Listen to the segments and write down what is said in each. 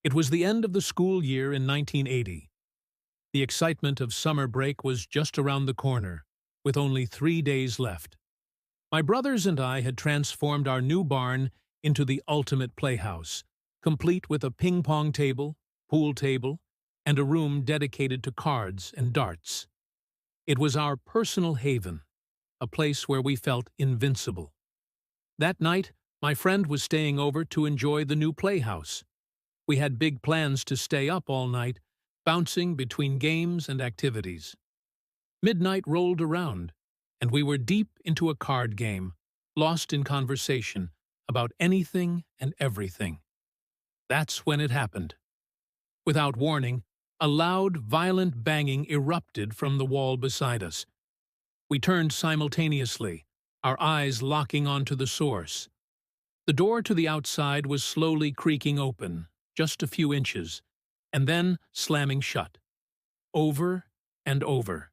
It was the end of the school year in 1980. The excitement of summer break was just around the corner, with only 3 days left. My brothers and I had transformed our new barn into the ultimate playhouse, complete with a ping-pong table, pool table, and a room dedicated to cards and darts. It was our personal haven, a place where we felt invincible. That night, my friend was staying over to enjoy the new playhouse. We had big plans to stay up all night, bouncing between games and activities. Midnight rolled around, and we were deep into a card game, lost in conversation about anything and everything. That's when it happened. Without warning, a loud, violent banging erupted from the wall beside us. We turned simultaneously, our eyes locking onto the source. The door to the outside was slowly creaking open, just a few inches, and then slamming shut. Over and over,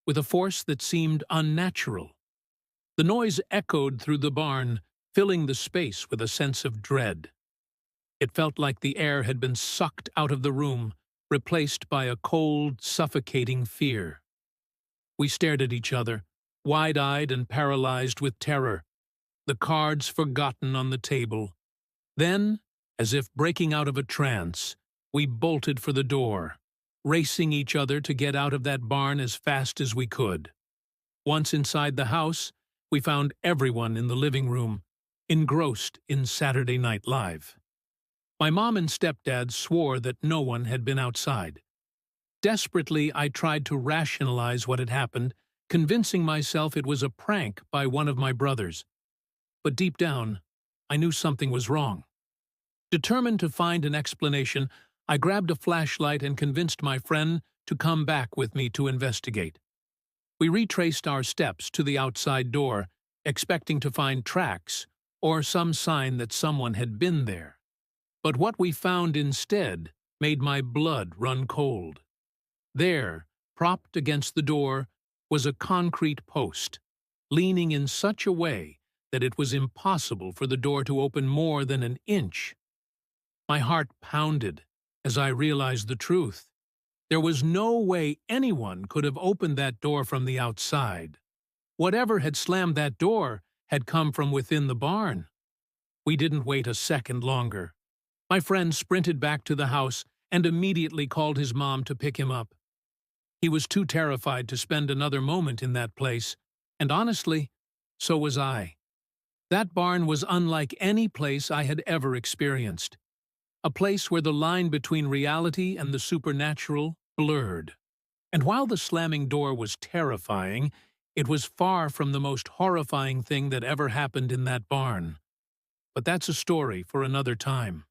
with a force that seemed unnatural. The noise echoed through the barn, filling the space with a sense of dread. It felt like the air had been sucked out of the room, replaced by a cold, suffocating fear. We stared at each other, wide-eyed and paralyzed with terror, the cards forgotten on the table. Then, as if breaking out of a trance, we bolted for the door, racing each other to get out of that barn as fast as we could. Once inside the house, we found everyone in the living room, engrossed in Saturday Night Live. My mom and stepdad swore that no one had been outside. Desperately, I tried to rationalize what had happened, convincing myself it was a prank by one of my brothers. But deep down, I knew something was wrong. Determined to find an explanation, I grabbed a flashlight and convinced my friend to come back with me to investigate. We retraced our steps to the outside door, expecting to find tracks or some sign that someone had been there. But what we found instead made my blood run cold. There, propped against the door, was a concrete post, leaning in such a way that it was impossible for the door to open more than an inch. My heart pounded as I realized the truth. There was no way anyone could have opened that door from the outside. Whatever had slammed that door had come from within the barn. We didn't wait a second longer. My friend sprinted back to the house and immediately called his mom to pick him up. He was too terrified to spend another moment in that place, and honestly, so was I. That barn was unlike any place I had ever experienced. A place where the line between reality and the supernatural blurred. And while the slamming door was terrifying, it was far from the most horrifying thing that ever happened in that barn. But that's a story for another time.